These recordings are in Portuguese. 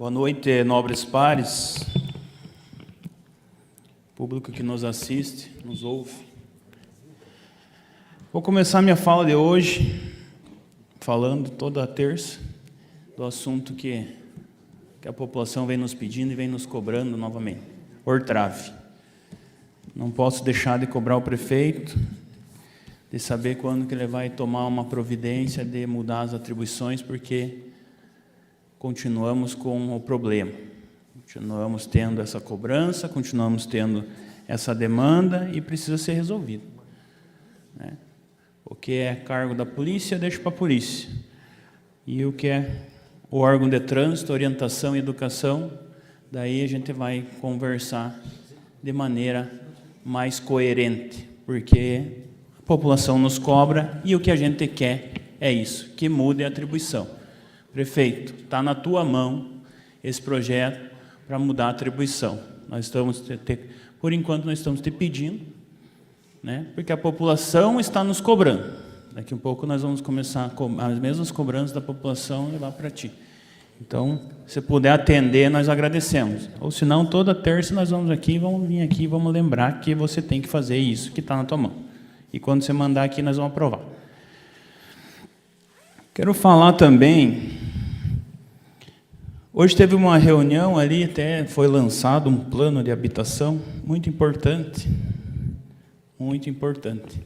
Boa noite, nobres pares, público que nos assiste, nos ouve. Vou começar minha fala de hoje falando toda a terça do assunto que a população vem nos pedindo e vem nos cobrando novamente, ORTRAV. Não posso deixar de cobrar o prefeito, de saber quando que ele vai tomar uma providência de mudar as atribuições, porque continuamos com o problema. Continuamos tendo essa cobrança, continuamos tendo essa demanda e precisa ser resolvido. O que é cargo da polícia, deixa para a polícia. E o que é o órgão de trânsito, orientação e educação, daí a gente vai conversar de maneira mais coerente, porque a população nos cobra e o que a gente quer é isso, que mude a atribuição. Prefeito, está na tua mão esse projeto para mudar a atribuição. Nós estamos, por enquanto, nós estamos te pedindo, porque a população está nos cobrando. Daqui a pouco nós vamos começar as mesmas cobranças da população levar para ti. Então, se puder atender, nós agradecemos. Ou se não, toda terça nós vamos aqui, vamos vir aqui, vamos lembrar que você tem que fazer isso que está na tua mão. E quando você mandar aqui, nós vamos aprovar. Quero falar também, hoje teve uma reunião ali, até foi lançado um plano de habitação muito importante, muito importante.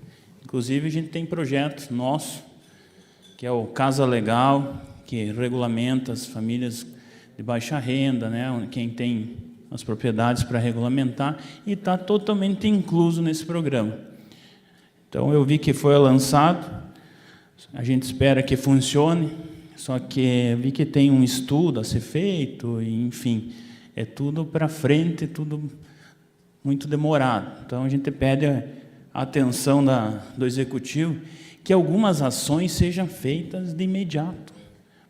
Inclusive, a gente tem projeto nosso, que é o Casa Legal, que regulamenta as famílias de baixa renda, quem tem as propriedades para regulamentar, e está totalmente incluso nesse programa. Então, eu vi que foi lançado, a gente espera que funcione, só que vi que tem um estudo a ser feito, e, enfim, é tudo para frente, tudo muito demorado. Então, a gente pede a atenção do Executivo que algumas ações sejam feitas de imediato,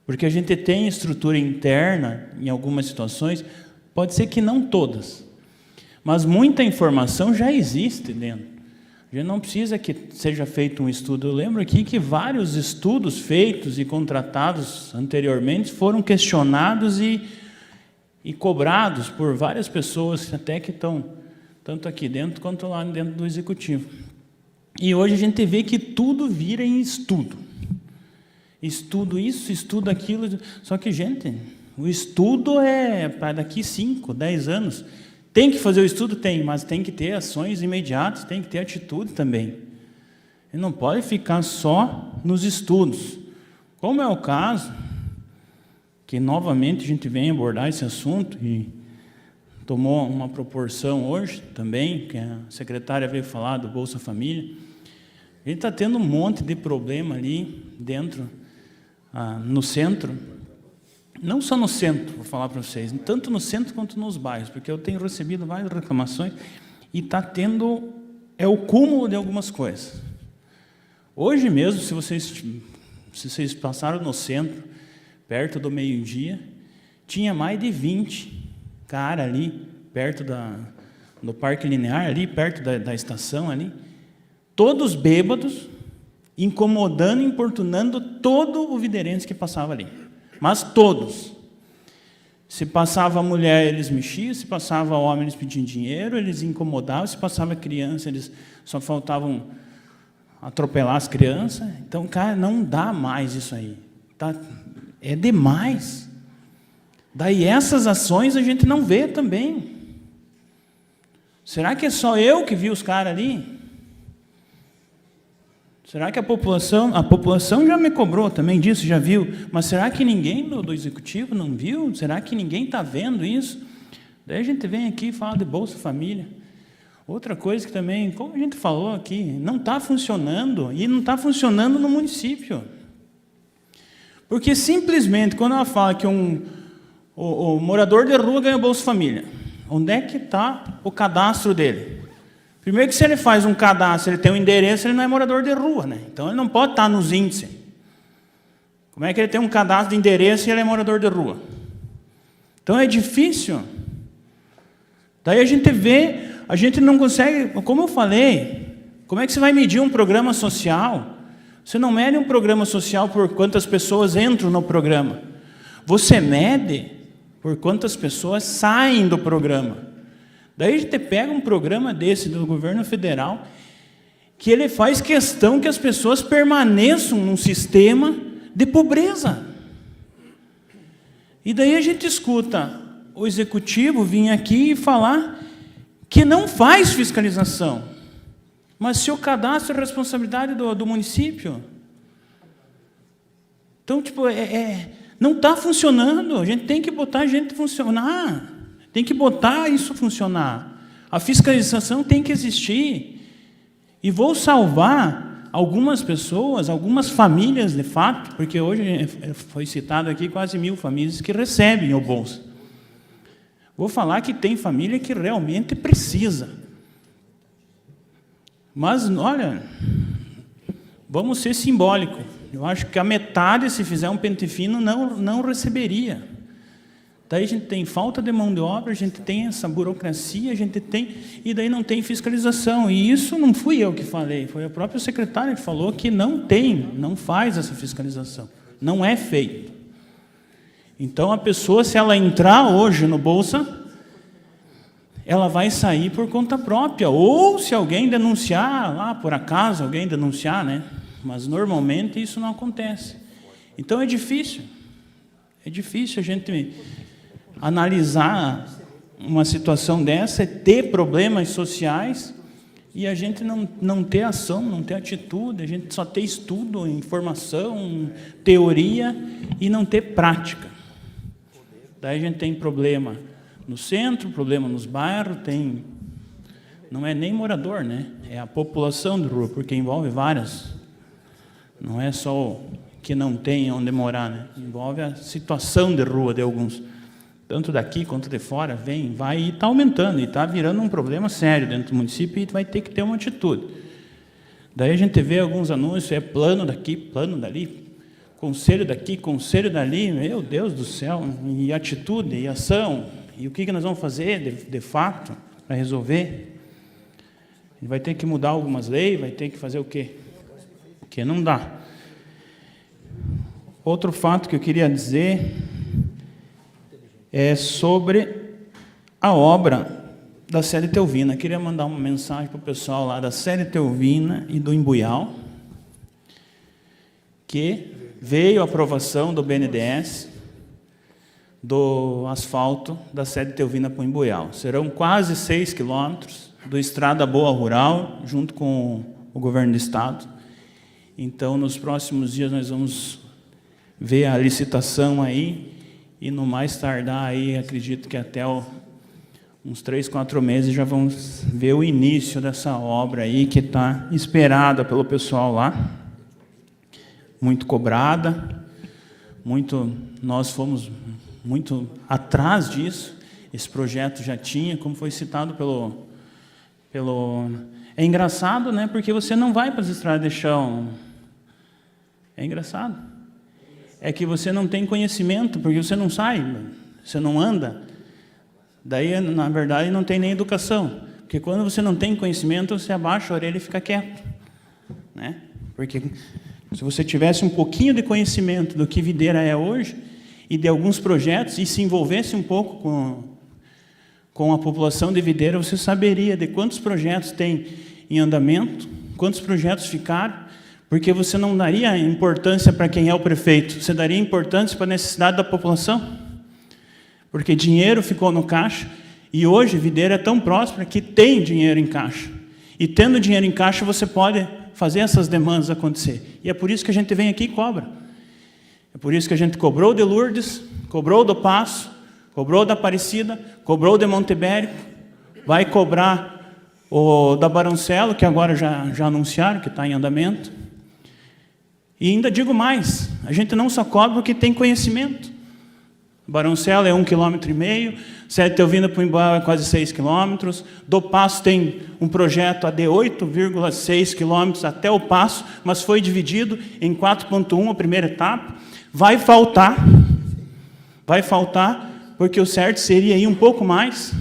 porque a gente tem estrutura interna, em algumas situações, pode ser que não todas, mas muita informação já existe dentro. A gente não precisa que seja feito um estudo. Eu lembro aqui que vários estudos feitos e contratados anteriormente foram questionados e cobrados por várias pessoas, até que estão tanto aqui dentro quanto lá dentro do Executivo. E hoje a gente vê que tudo vira em estudo. Estudo isso, estudo aquilo. Só que, gente, o estudo é para daqui 5, 10 anos. Tem que fazer o estudo? Tem, mas tem que ter ações imediatas, tem que ter atitude também. E não pode ficar só nos estudos. Como é o caso, que novamente a gente vem abordar esse assunto, e tomou uma proporção hoje também, que a secretária veio falar do Bolsa Família. A gente está tendo um monte de problema ali dentro, no centro. Não só no centro, vou falar para vocês, tanto no centro quanto nos bairros, porque eu tenho recebido várias reclamações e está tendo, o cúmulo de algumas coisas. Hoje mesmo, se vocês passaram no centro, perto do meio-dia, tinha mais de 20 caras ali, perto do Parque Linear, ali perto da estação, ali, todos bêbados, incomodando, importunando todo o videirense que passava ali. Mas todos. Se passava mulher, eles mexiam, se passava homem, eles pediam dinheiro, eles incomodavam, se passava criança, eles só faltavam atropelar as crianças. Então, cara, não dá mais isso aí. É demais. Daí essas ações a gente não vê também. Será que é só eu que vi os caras ali? Será que a população já me cobrou também disso, já viu? Mas será que ninguém do Executivo não viu? Será que ninguém está vendo isso? Daí a gente vem aqui e fala de Bolsa Família. Outra coisa que também, como a gente falou aqui, não está funcionando, e não está funcionando no município. Porque simplesmente, quando ela fala que o morador de rua ganha Bolsa Família, onde é que está o cadastro dele? Primeiro que se ele faz um cadastro, ele tem um endereço, ele não é morador de rua, Então ele não pode estar nos índices. Como é que ele tem um cadastro de endereço e ele é morador de rua? Então é difícil. Daí a gente vê, a gente não consegue, como eu falei, como é que você vai medir um programa social? Você não mede um programa social por quantas pessoas entram no programa. Você mede por quantas pessoas saem do programa. Daí a gente pega um programa desse do governo federal, que ele faz questão que as pessoas permaneçam num sistema de pobreza. E daí a gente escuta o executivo vir aqui e falar que não faz fiscalização. Mas se o cadastro é responsabilidade do município. Então, não está funcionando. A gente tem que botar a gente funcionar. Tem que botar isso funcionar. A fiscalização tem que existir. E vou salvar algumas pessoas, algumas famílias, de fato, porque hoje foi citado aqui quase 1.000 famílias que recebem o Bolsa. Vou falar que tem família que realmente precisa. Mas, olha, vamos ser simbólicos. Eu acho que a metade, se fizer um pente fino, não receberia. Daí a gente tem falta de mão de obra, a gente tem essa burocracia, e daí não tem fiscalização. E isso não fui eu que falei, foi o próprio secretário que falou que não faz essa fiscalização. Não é feito. Então, a pessoa, se ela entrar hoje no Bolsa, ela vai sair por conta própria. Ou se alguém denunciar, lá por acaso alguém denunciar, né? Mas normalmente isso não acontece. Então é difícil a gente analisar uma situação dessa, ter problemas sociais e a gente não ter ação, não ter atitude, a gente só ter estudo, informação, teoria e não ter prática. Daí a gente tem problema no centro, problema nos bairros, não é nem morador, né? É a população de rua, porque envolve várias. Não é só o que não tem onde morar, né? Envolve a situação de rua de alguns. Tanto daqui quanto de fora, vai e está aumentando, e está virando um problema sério dentro do município e vai ter que ter uma atitude. Daí a gente vê alguns anúncios, é plano daqui, plano dali, conselho daqui, conselho dali, meu Deus do céu, e atitude, e ação, e o que nós vamos fazer de fato para resolver? Vai ter que mudar algumas leis, vai ter que fazer o quê? Porque não dá. Outro fato que eu queria dizer é sobre a obra da Sede Teuvina. Eu queria mandar uma mensagem para o pessoal lá da Sede Teuvina e do Imbuial, que veio a aprovação do BNDES do asfalto da Sede Teuvina para o Imbuial. Serão quase 6 quilômetros do Estrada Boa Rural, junto com o governo do estado. Então, nos próximos dias, nós vamos ver a licitação aí, e no mais tardar aí, acredito que até uns 3, 4 meses já vamos ver o início dessa obra aí, que está esperada pelo pessoal lá, muito cobrada, nós fomos muito atrás disso. Esse projeto já tinha, como foi citado pelo... É engraçado, né? Porque você não vai para as estradas de chão. É engraçado. É que você não tem conhecimento, porque você não sai, você não anda. Daí, na verdade, não tem nem educação. Porque quando você não tem conhecimento, você abaixa a orelha e fica quieto, né? Porque se você tivesse um pouquinho de conhecimento do que Videira é hoje, e de alguns projetos, e se envolvesse um pouco com a população de Videira, você saberia de quantos projetos tem em andamento, quantos projetos ficaram, porque você não daria importância para quem é o prefeito, você daria importância para a necessidade da população, porque dinheiro ficou no caixa, e hoje Videira é tão próspera que tem dinheiro em caixa, e tendo dinheiro em caixa você pode fazer essas demandas acontecer, e é por isso que a gente vem aqui e cobra. É por isso que a gente cobrou de Lourdes, cobrou do Passo, cobrou da Aparecida, cobrou de Montebério, vai cobrar o da Baroncelo, que agora já anunciaram que está em andamento. E ainda digo mais, a gente não só cobra porque tem conhecimento. Baroncelo é 1,5 km, Sede Teuvina para o Imbuial é quase 6 km, do Passo tem um projeto de 8,6 km até o Passo, mas foi dividido em 4,1 a primeira etapa. Vai faltar, porque o certo seria ir um pouco mais,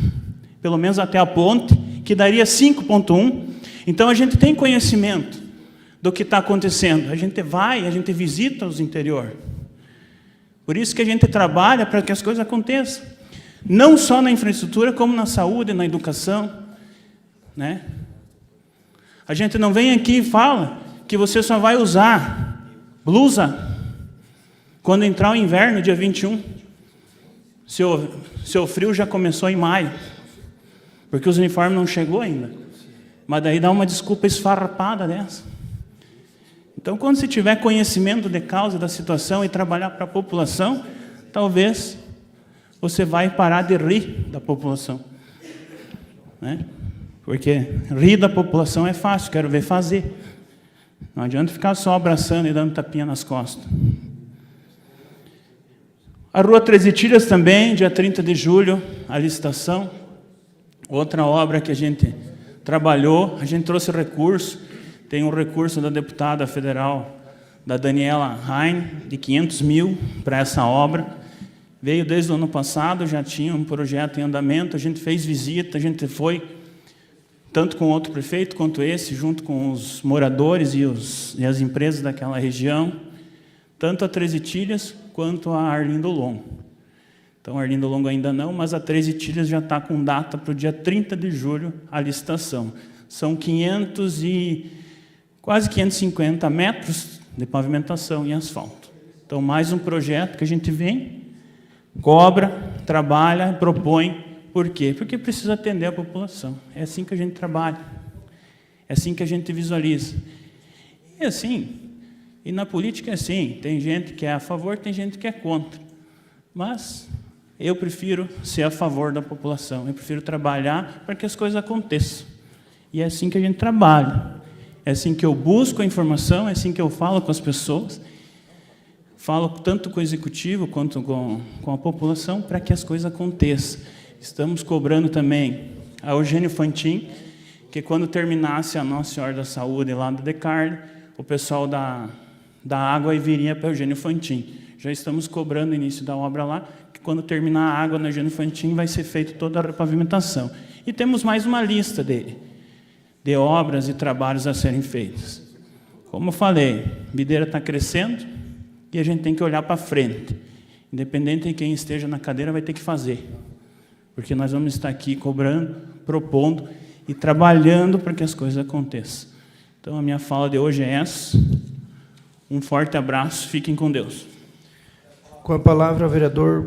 pelo menos até a ponte, que daria 5,1. Então, a gente tem conhecimento do que está acontecendo. A gente visita os interior. Por isso que a gente trabalha para que as coisas aconteçam. não só na infraestrutura, como na saúde, na educação, né? A gente não vem aqui e fala que você só vai usar blusa quando entrar o inverno, dia 21. Seu frio já começou em maio, porque os uniformes não chegou ainda. Mas daí dá uma desculpa esfarrapada dessa. Então, quando você tiver conhecimento de causa da situação e trabalhar para a população, talvez você vai parar de rir da população, né? Porque rir da população é fácil, quero ver fazer. Não adianta ficar só abraçando e dando tapinha nas costas. A Rua 13 Tilhas também, dia 30 de julho, a licitação. Outra obra que a gente trabalhou, a gente trouxe recurso. Tem um recurso da deputada federal, da Daniela Rain, de 500 mil para essa obra. Veio desde o ano passado, já tinha um projeto em andamento, a gente fez visita, a gente foi, tanto com outro prefeito quanto esse, junto com os moradores e as empresas daquela região, tanto a 13 Tilhas quanto a Arlindo Longo. Então, a Arlindo Longo ainda não, mas a 13 Tilhas já está com data para o dia 30 de julho a licitação. São quase 550 metros de pavimentação e asfalto. Então, mais um projeto que a gente vem, cobra, trabalha, propõe. Por quê? Porque precisa atender a população. É assim que a gente trabalha. É assim que a gente visualiza. E assim, e na política é assim. Tem gente que é a favor, tem gente que é contra. Mas eu prefiro ser a favor da população. Eu prefiro trabalhar para que as coisas aconteçam. E é assim que a gente trabalha. É assim que eu busco a informação, é assim que eu falo com as pessoas. Falo tanto com o executivo quanto com a população para que as coisas aconteçam. Estamos cobrando também a Eugênio Fantin, que quando terminasse a Nossa Senhora da Saúde lá do Descartes, o pessoal da água viria para Eugênio Fantin. Já estamos cobrando o início da obra lá, que quando terminar a água na Eugênio Fantin vai ser feita toda a repavimentação. E temos mais uma lista de obras e trabalhos a serem feitos. Como eu falei, Videira está crescendo e a gente tem que olhar para frente. Independente de quem esteja na cadeira, vai ter que fazer. Porque nós vamos estar aqui cobrando, propondo e trabalhando para que as coisas aconteçam. Então, a minha fala de hoje é essa. Um forte abraço, fiquem com Deus. Com a palavra, o vereador